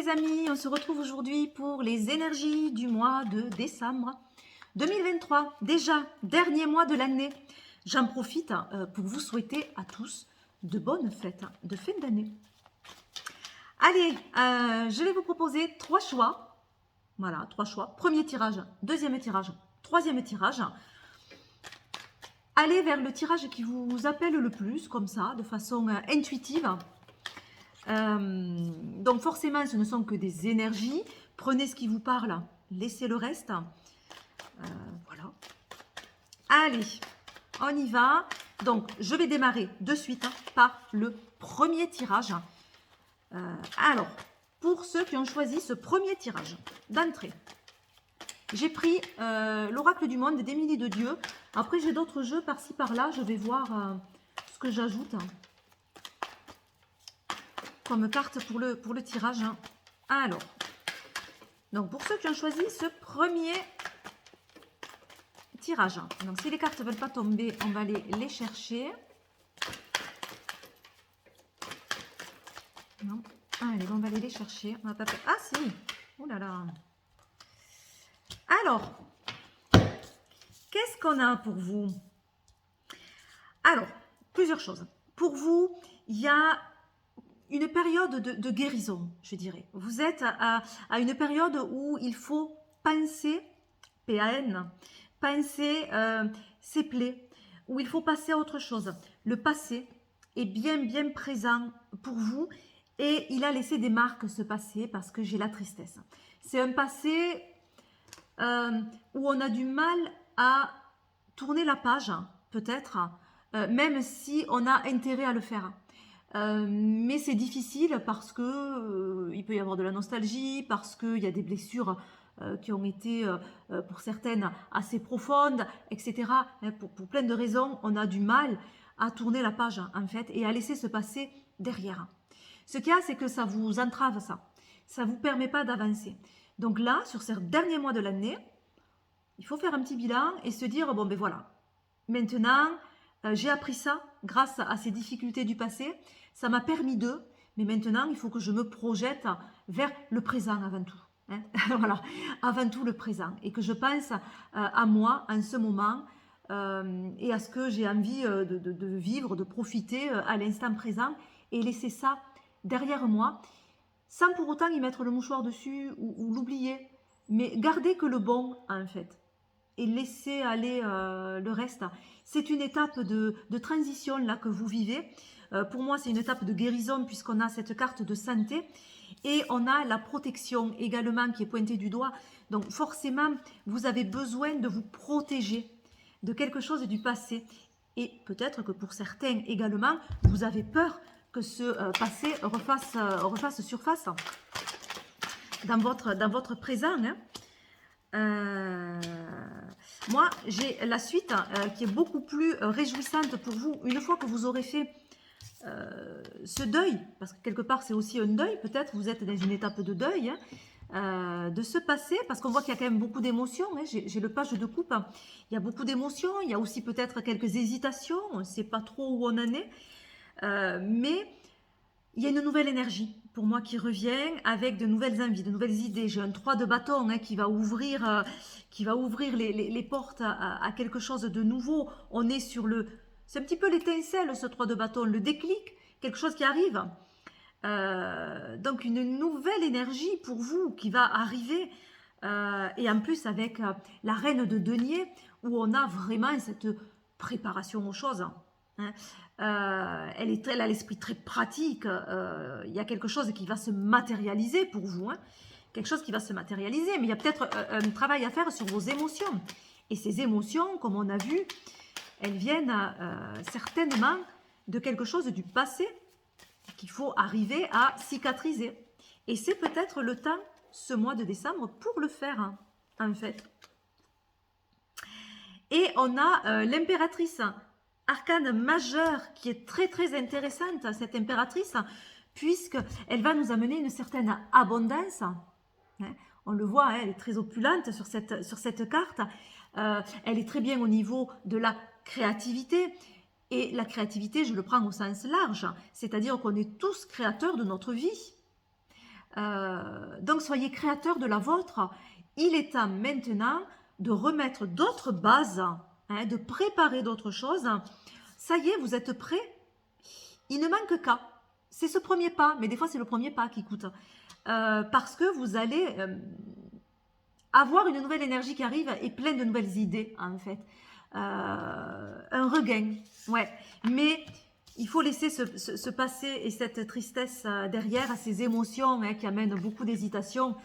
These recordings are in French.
les amis, on se retrouve aujourd'hui pour les énergies du mois de décembre 2023. Déjà, dernier mois de l'année. J'en profite pour vous souhaiter à tous de bonnes fêtes de fin d'année. Allez, je vais vous proposer 3 choix. Voilà, 3 choix. Premier tirage, deuxième tirage, troisième tirage. Allez vers le tirage qui vous appelle le plus, comme ça, de façon intuitive. Donc forcément, ce ne sont que des énergies. Prenez ce qui vous parle, laissez le reste. Voilà. Allez, on y va. Donc, je vais démarrer de suite par le premier tirage. Alors, pour ceux qui ont choisi ce premier tirage d'entrée, j'ai pris l'oracle du monde d'Émilie de Dieu. Après, j'ai d'autres jeux par-ci par-là. Je vais voir ce que j'ajoute comme carte pour le tirage. Alors, donc pour ceux qui ont choisi ce premier tirage, donc si les cartes ne veulent pas tomber, on va aller les chercher. Non. Allez, on va aller les chercher. On va taper. Ah si. Oh là là. Alors, qu'est-ce qu'on a pour vous? Alors, plusieurs choses. Pour vous, il y a une période de guérison, je dirais. Vous êtes à une période où il faut penser, PAN, penser ses plaies, où il faut passer à autre chose. Le passé est bien présent pour vous et il a laissé des marques, ce passé, parce que j'ai la tristesse. C'est un passé où on a du mal à tourner la page, peut-être, même si on a intérêt à le faire. Mais c'est difficile parce que il peut y avoir de la nostalgie, parce qu'il y a des blessures qui ont été, pour certaines, assez profondes, etc. Pour plein de raisons, on a du mal à tourner la page, en fait, et à laisser se passer derrière. Ce qu'il y a, c'est que ça vous entrave, ça. Ça ne vous permet pas d'avancer. Donc là, sur ces derniers mois de l'année, il faut faire un petit bilan et se dire, bon ben voilà, maintenant, j'ai appris ça grâce à ces difficultés du passé. Ça m'a permis mais maintenant, il faut que je me projette vers le présent avant tout. Hein. Voilà, avant tout le présent. Et que je pense à moi en ce moment et à ce que j'ai envie de vivre, de profiter à l'instant présent et laisser ça derrière moi, sans pour autant y mettre le mouchoir dessus ou l'oublier. Mais garder que le bon, en fait. Et laisser aller le reste. C'est une étape de transition là que vous vivez. Pour moi, c'est une étape de guérison puisqu'on a cette carte de santé et on a la protection également qui est pointée du doigt. Donc forcément, vous avez besoin de vous protéger de quelque chose du passé. Et peut-être que pour certains également, vous avez peur que ce passé refasse surface dans votre présent. Moi, j'ai la suite qui est beaucoup plus réjouissante pour vous une fois que vous aurez fait ce deuil, parce que quelque part c'est aussi un deuil, peut-être vous êtes dans une étape de deuil de ce passé, parce qu'on voit qu'il y a quand même beaucoup d'émotions. J'ai le page de coupe, il y a beaucoup d'émotions, il y a aussi peut-être quelques hésitations, on ne sait pas trop où on en est, mais il y a une nouvelle énergie pour moi qui revient avec de nouvelles envies, de nouvelles idées. J'ai un 3 de bâton qui va ouvrir les portes à quelque chose de nouveau. On est sur le... C'est un petit peu l'étincelle, ce 3 de bâton, le déclic, quelque chose qui arrive. Donc une nouvelle énergie pour vous qui va arriver. Et en plus avec la reine de denier, où on a vraiment cette préparation aux choses. Hein. Elle a l'esprit très pratique. Il y a quelque chose qui va se matérialiser pour vous. Hein. Quelque chose qui va se matérialiser. Mais il y a peut-être un travail à faire sur vos émotions. Et ces émotions, comme on a vu, elles viennent certainement de quelque chose du passé qu'il faut arriver à cicatriser. Et c'est peut-être le temps, ce mois de décembre, pour le faire, hein, en fait. Et on a l'impératrice, arcane majeure, qui est très intéressante, cette impératrice, puisqu'elle va nous amener une certaine abondance. Hein. On le voit, hein, elle est très opulente sur cette carte. Elle est très bien au niveau de la créativité. Et la créativité, je le prends au sens large, c'est-à-dire qu'on est tous créateurs de notre vie. Donc soyez créateur de la vôtre. Il est temps maintenant de remettre d'autres bases, hein, de préparer d'autres choses. Ça y est, vous êtes prêts? Il ne manque qu'à. C'est ce premier pas, mais des fois c'est le premier pas qui coûte. Parce que vous allez avoir une nouvelle énergie qui arrive et plein de nouvelles idées en fait. Un regain, ouais. Mais il faut laisser ce passé et cette tristesse derrière, à ces émotions hein, qui amènent beaucoup d'hésitation,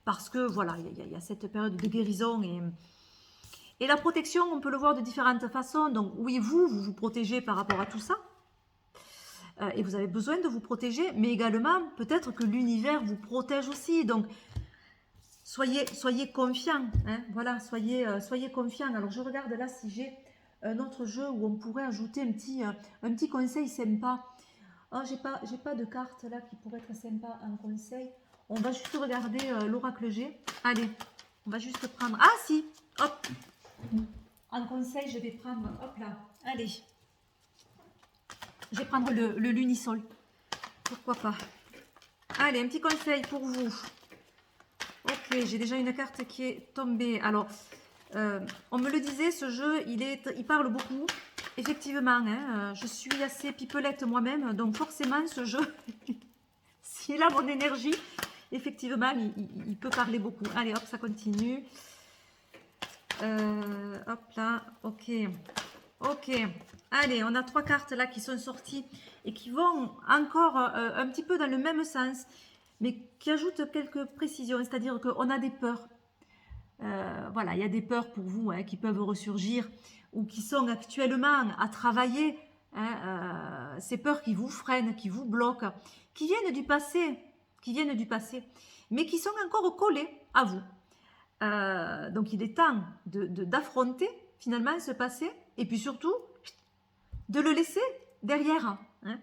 parce que voilà, il y a cette période de guérison et la protection, on peut le voir de différentes façons. Donc oui, vous vous protégez par rapport à tout ça, et vous avez besoin de vous protéger, mais également peut-être que l'univers vous protège aussi. Donc soyez confiants, hein, voilà, soyez confiants. Alors je regarde là si j'ai un autre jeu où on pourrait ajouter un petit conseil sympa. Oh, j'ai pas de carte là qui pourrait être sympa en conseil. On va juste regarder l'oracle G. Allez, on va juste prendre. Ah si, hop. En conseil, je vais prendre, hop là, allez. Je vais prendre le lunisol. Pourquoi pas. Allez, un petit conseil pour vous. Ok, j'ai déjà une carte qui est tombée. Alors, on me le disait, ce jeu, il parle beaucoup. Effectivement, hein, je suis assez pipelette moi-même, donc forcément, ce jeu, s'il a mon énergie, effectivement, il peut parler beaucoup. Allez, hop, ça continue. Hop là, ok. Ok, allez, on a 3 cartes là qui sont sorties et qui vont encore un petit peu dans le même sens, mais qui ajoutent quelques précisions, c'est-à-dire qu'on a des peurs. Voilà, il y a des peurs pour vous hein, qui peuvent ressurgir ou qui sont actuellement à travailler. Hein, ces peurs qui vous freinent, qui vous bloquent, qui viennent du passé, mais qui sont encore collées à vous. Donc il est temps d'affronter finalement ce passé et puis surtout de le laisser derrière. Hein,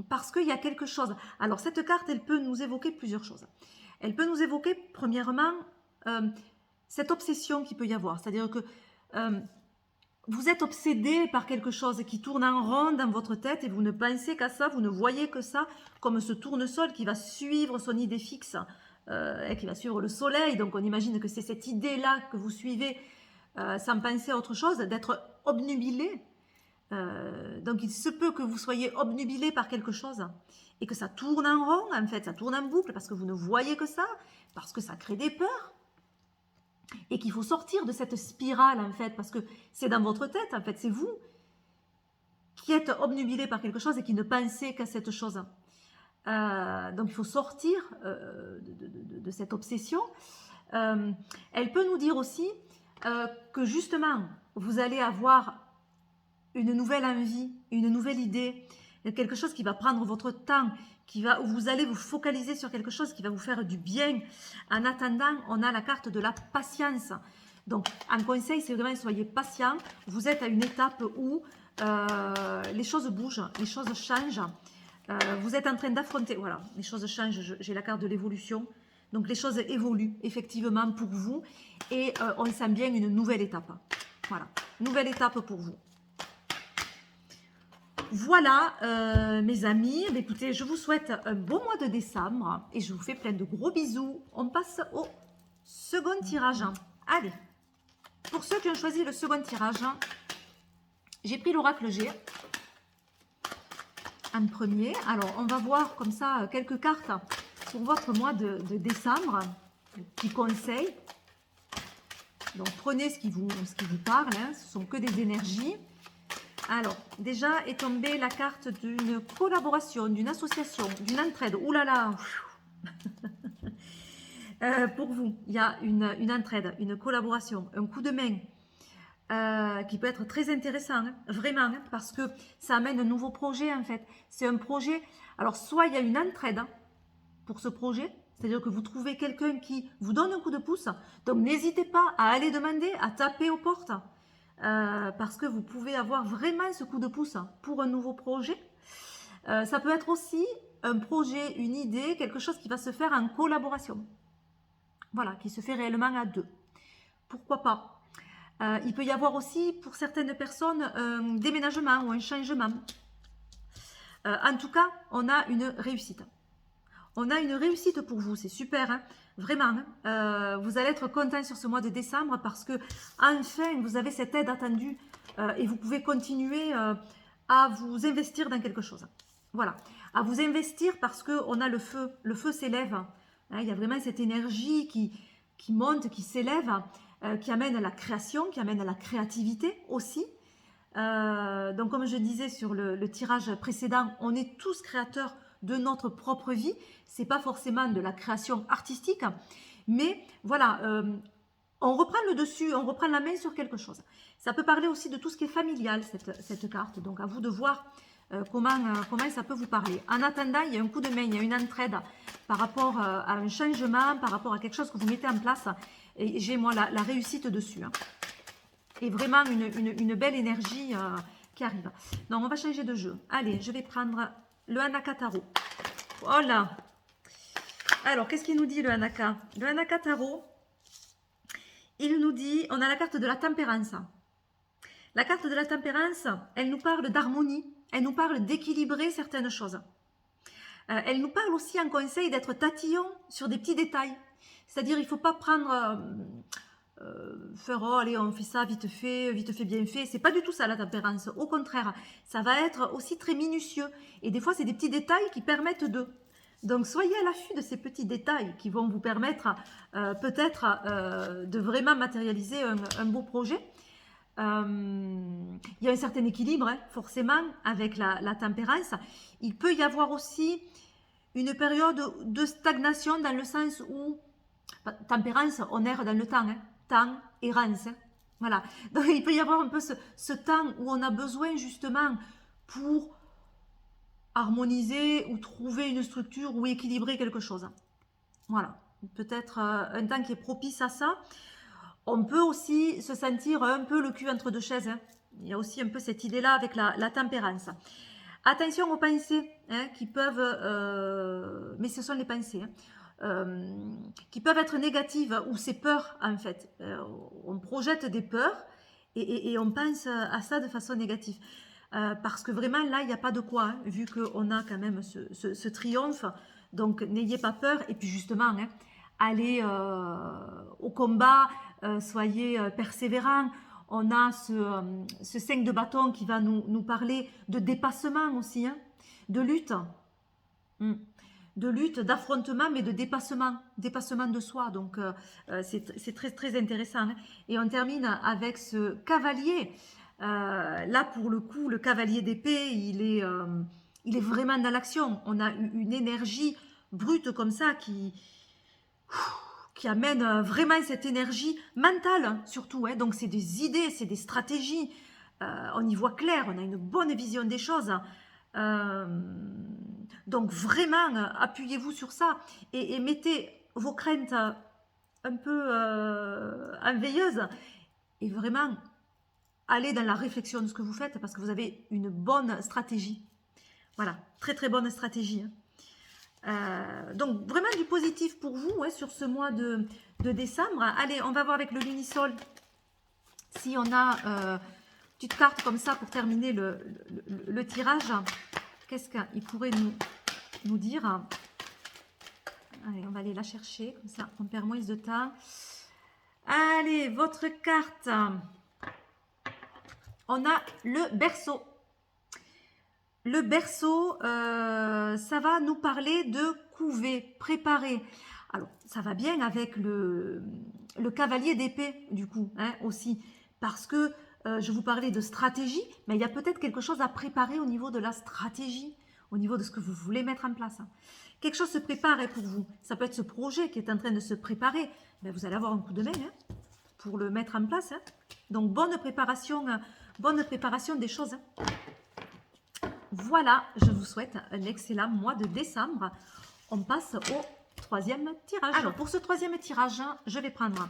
parce qu'il y a quelque chose. Alors cette carte, elle peut nous évoquer plusieurs choses. Elle peut nous évoquer premièrement cette obsession qu'il peut y avoir. C'est-à-dire que vous êtes obsédé par quelque chose qui tourne en rond dans votre tête et vous ne pensez qu'à ça, vous ne voyez que ça, comme ce tournesol qui va suivre son idée fixe et qui va suivre le soleil. Donc on imagine que c'est cette idée-là que vous suivez sans penser à autre chose, d'être obnubilé. Donc il se peut que vous soyez obnubilé par quelque chose et que ça tourne en rond, en fait, ça tourne en boucle parce que vous ne voyez que ça, parce que ça crée des peurs. Et qu'il faut sortir de cette spirale, en fait, parce que c'est dans votre tête, en fait, c'est vous qui êtes obnubilé par quelque chose et qui ne pensez qu'à cette chose. Donc, il faut sortir de cette obsession. Elle peut nous dire aussi que, justement, vous allez avoir une nouvelle envie, une nouvelle idée, quelque chose qui va prendre votre temps, où vous allez vous focaliser sur quelque chose qui va vous faire du bien. En attendant, on a la carte de la patience. Donc, en conseil, c'est vraiment soyez patient. Vous êtes à une étape où les choses bougent, les choses changent. Vous êtes en train d'affronter, voilà, les choses changent. J'ai la carte de l'évolution. Donc, les choses évoluent effectivement pour vous. Et on sent bien une nouvelle étape. Voilà, nouvelle étape pour vous. Voilà, mes amis, écoutez, je vous souhaite un bon mois de décembre et je vous fais plein de gros bisous. On passe au second tirage. Allez, pour ceux qui ont choisi le second tirage, j'ai pris l'oracle G en premier. Alors, on va voir comme ça quelques cartes pour votre mois de décembre, qui conseillent. Donc, prenez ce qui vous parle, hein, ce sont que des énergies. Alors, déjà est tombée la carte d'une collaboration, d'une association, d'une entraide. Ouh là là. Pour vous, il y a une entraide, une collaboration, un coup de main qui peut être très intéressant, hein, vraiment, hein, parce que ça amène un nouveau projet en fait. C'est un projet, alors soit il y a une entraide hein, pour ce projet, c'est-à-dire que vous trouvez quelqu'un qui vous donne un coup de pouce, donc n'hésitez pas à aller demander, à taper aux portes. Parce que vous pouvez avoir vraiment ce coup de pouce pour un nouveau projet. Ça peut être aussi un projet, une idée, quelque chose qui va se faire en collaboration. Voilà, qui se fait réellement à deux. Pourquoi pas il peut y avoir aussi pour certaines personnes un déménagement ou un changement. En tout cas, on a une réussite. On a une réussite pour vous, c'est super, hein, vraiment. Hein. Vous allez être content sur ce mois de décembre parce que enfin, vous avez cette aide attendue et vous pouvez continuer à vous investir dans quelque chose. Voilà, à vous investir parce qu'on a le feu s'élève. Hein, il y a vraiment cette énergie qui monte, qui s'élève, qui amène à la création, qui amène à la créativité aussi. Donc comme je disais sur le tirage précédent, on est tous créateurs de notre propre vie. C'est pas forcément de la création artistique, mais voilà, on reprend le dessus, on reprend la main sur quelque chose. Ça peut parler aussi de tout ce qui est familial, cette carte. Donc à vous de voir comment ça peut vous parler. En attendant, il y a un coup de main, il y a une entraide par rapport à un changement, par rapport à quelque chose que vous mettez en place. Et j'ai moi la réussite dessus. Hein. Et vraiment une belle énergie qui arrive. Non, on va changer de jeu. Allez, je vais prendre le Hanaka Tarot. Voilà. Alors, qu'est-ce qu'il nous dit le Hanaka? Le Hanaka Tarot, il nous dit, on a la carte de la tempérance. La carte de la tempérance, elle nous parle d'harmonie, elle nous parle d'équilibrer certaines choses. Elle nous parle aussi en conseil d'être tatillon sur des petits détails. C'est-à-dire, il ne faut pas prendre... faire oh allez on fait ça vite fait bien fait, c'est pas du tout ça la tempérance, au contraire ça va être aussi très minutieux et des fois c'est des petits détails qui permettent donc soyez à l'affût de ces petits détails qui vont vous permettre peut-être de vraiment matérialiser un beau projet. Il y a un certain équilibre hein, forcément avec la tempérance. Il peut y avoir aussi une période de stagnation dans le sens où tempérance on erre dans le temps hein. Temps, errance. Hein. Voilà. Donc il peut y avoir un peu ce temps où on a besoin justement pour harmoniser ou trouver une structure ou équilibrer quelque chose. Voilà. Peut-être un temps qui est propice à ça. On peut aussi se sentir un peu le cul entre deux chaises. Hein. Il y a aussi un peu cette idée-là avec la tempérance. Attention aux pensées hein, qui peuvent... mais ce sont les pensées. Hein. Qui peuvent être négatives ou ces peurs en fait. On projette des peurs et on pense à ça de façon négative. Parce que vraiment là, il n'y a pas de quoi, hein, vu qu'on a quand même ce triomphe. Donc n'ayez pas peur et puis justement, hein, allez au combat, soyez persévérants. On a ce 5 de bâton qui va nous parler de dépassement aussi, hein, de lutte. De lutte, d'affrontement, mais de dépassement de soi. Donc, c'est très, très intéressant. Hein. Et on termine avec ce cavalier. Là, pour le coup, le cavalier d'épée, il est vraiment dans l'action. On a une énergie brute comme ça qui amène vraiment cette énergie mentale, hein, surtout. Hein. Donc, c'est des idées, c'est des stratégies. On y voit clair, on a une bonne vision des choses. Donc vraiment, appuyez-vous sur ça et mettez vos craintes un peu en veilleuse et vraiment allez dans la réflexion de ce que vous faites parce que vous avez une bonne stratégie. Voilà, très très bonne stratégie. Donc vraiment du positif pour vous ouais, sur ce mois de décembre. Allez, on va voir avec le Lunisol si on a une petite carte comme ça pour terminer le tirage. Qu'est-ce qu'il pourrait nous dire? Allez, on va aller la chercher, comme ça on perd moins de temps. Allez, votre carte. On a le berceau. Le berceau, ça va nous parler de couver, préparer. Alors, ça va bien avec le cavalier d'épée, du coup, hein, aussi. Parce que je vous parlais de stratégie, mais il y a peut-être quelque chose à préparer au niveau de la stratégie, au niveau de ce que vous voulez mettre en place. Quelque chose se prépare pour vous. Ça peut être ce projet qui est en train de se préparer. Ben, vous allez avoir un coup de main hein, pour le mettre en place. Hein. Donc, bonne préparation des choses. Hein. Voilà, je vous souhaite un excellent mois de décembre. On passe au troisième tirage. Alors, pour ce troisième tirage, je vais prendre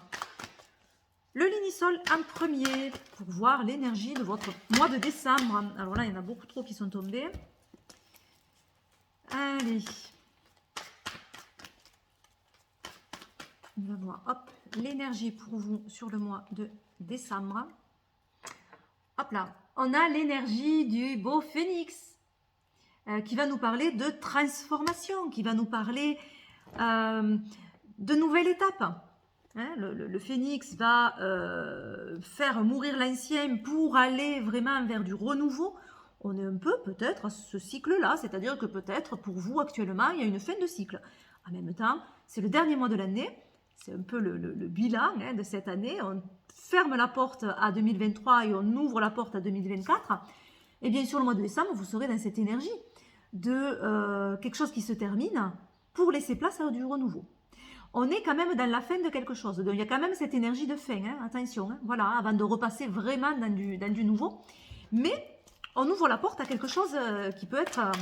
le Lunisol en premier pour voir l'énergie de votre mois de décembre. Alors là, il y en a beaucoup trop qui sont tombés. Allez. On va voir, hop, l'énergie pour vous sur le mois de décembre. Hop là, on a l'énergie du beau phénix. qui va nous parler de transformation, qui va nous parler de nouvelles étapes. Hein, le phénix va faire mourir l'ancien pour aller vraiment vers du renouveau. On est un peu peut-être à ce cycle-là, c'est-à-dire que peut-être pour vous actuellement, il y a une fin de cycle. En même temps, c'est le dernier mois de l'année, c'est un peu le bilan de cette année. On ferme la porte à 2023 et on ouvre la porte à 2024. Et bien sur le mois de décembre, vous serez dans cette énergie de quelque chose qui se termine pour laisser place à du renouveau. On est quand même dans la fin de quelque chose. Donc, il y a quand même cette énergie de fin, hein, attention, hein, voilà, avant de repasser vraiment dans du nouveau. Mais on ouvre la porte à quelque chose qui peut être,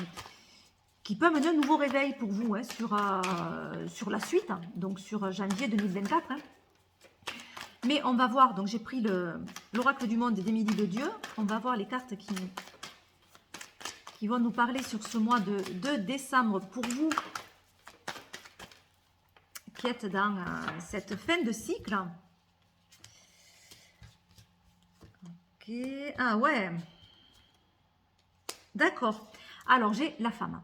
qui peut amener un nouveau réveil pour vous hein, sur la suite, hein, donc sur janvier 2024. Hein. Mais on va voir, donc j'ai pris l'oracle du monde d'Émilie de Dieu. On va voir les cartes qui vont nous parler sur ce mois de décembre pour vous qui êtes dans cette fin de cycle. Ok, ah ouais, d'accord. Alors j'ai la femme.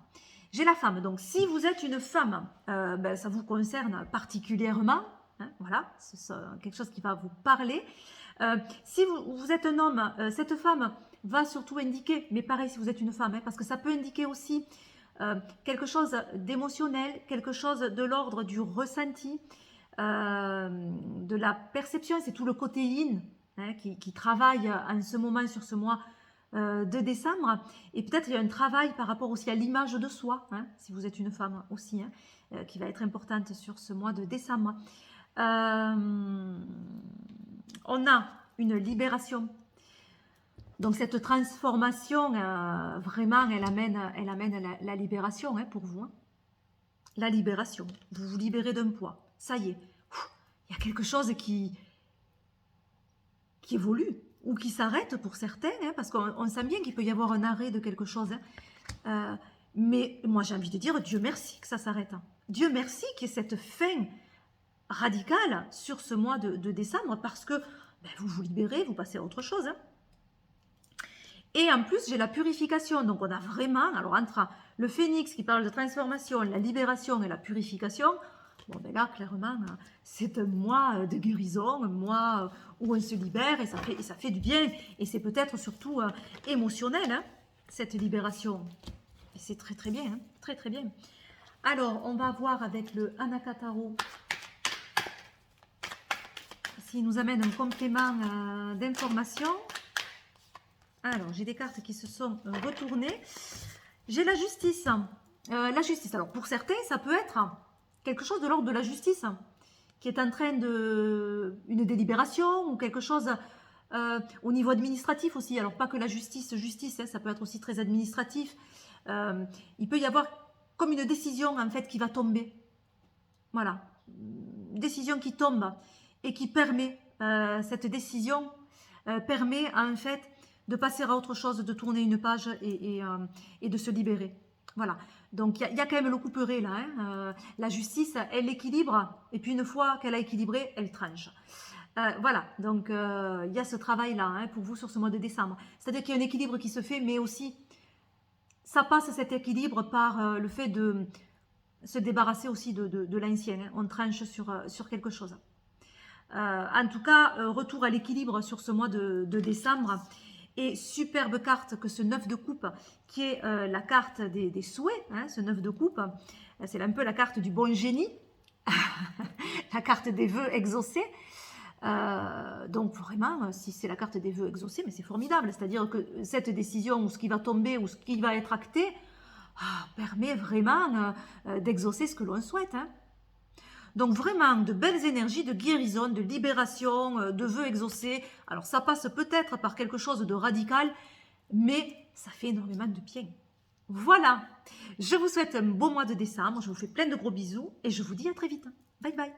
J'ai la femme, donc si vous êtes une femme, ben, ça vous concerne particulièrement, hein, voilà, c'est quelque chose qui va vous parler. Si vous êtes un homme, cette femme va surtout indiquer, mais pareil si vous êtes une femme, hein, parce que ça peut indiquer aussi quelque chose d'émotionnel, quelque chose de l'ordre du ressenti, de la perception, c'est tout le côté yin hein, qui travaille en ce moment sur ce mois de décembre. Et peut-être il y a un travail par rapport aussi à l'image de soi, hein, si vous êtes une femme aussi, hein, qui va être importante sur ce mois de décembre. On a une libération. Donc cette transformation, vraiment, elle amène la libération hein, pour vous. Hein. La libération. Vous vous libérez d'un poids. Ça y est. Il y a quelque chose qui évolue ou qui s'arrête pour certains, hein, parce qu'on sent bien qu'il peut y avoir un arrêt de quelque chose. Hein. Mais moi, j'ai envie de dire, Dieu merci que ça s'arrête. Hein. Dieu merci qu'il y ait cette fin radicale sur ce mois de décembre, parce que ben, vous vous libérez, vous passez à autre chose. Hein. Et en plus, j'ai la purification. Donc, on a vraiment, alors entre le phénix qui parle de transformation, la libération et la purification, bon, ben là, clairement, c'est un mois de guérison, un mois où on se libère et ça fait du bien. Et c'est peut-être surtout émotionnel, hein, cette libération. Et c'est très, très bien, hein, très, très bien. Alors, on va voir avec le Anakataro s'il nous amène un complément d'information. Alors, j'ai des cartes qui se sont retournées. J'ai la justice. La justice, alors pour certains, ça peut être quelque chose de l'ordre de la justice qui est en train de... une délibération ou quelque chose au niveau administratif aussi. Alors, pas que la justice, hein, ça peut être aussi très administratif. Il peut y avoir comme une décision, en fait, qui va tomber. Voilà. Une décision qui tombe et qui permet, cette décision permet, en fait, de passer à autre chose, de tourner une page et de se libérer. Voilà. Donc, il y a quand même le couperet là. Hein. La justice, elle équilibre. Et puis, une fois qu'elle a équilibré, elle tranche. Voilà. Donc, il y a ce travail-là hein, pour vous sur ce mois de décembre. C'est-à-dire qu'il y a un équilibre qui se fait, mais aussi, ça passe cet équilibre par le fait de se débarrasser aussi de l'ancien. Hein. On tranche sur quelque chose. En tout cas, retour à l'équilibre sur ce mois de décembre. Et superbe carte que ce 9 de coupe, qui est la carte des souhaits, hein, ce 9 de coupe, c'est un peu la carte du bon génie, la carte des vœux exaucés. Donc vraiment, si c'est la carte des vœux exaucés, mais c'est formidable, c'est-à-dire que cette décision, ou ce qui va tomber, ou ce qui va être acté, permet vraiment d'exaucer ce que l'on souhaite. Hein. Donc vraiment de belles énergies de guérison, de libération, de vœux exaucés. Alors ça passe peut-être par quelque chose de radical, mais ça fait énormément de bien. Voilà, je vous souhaite un beau mois de décembre, je vous fais plein de gros bisous et je vous dis à très vite. Bye bye.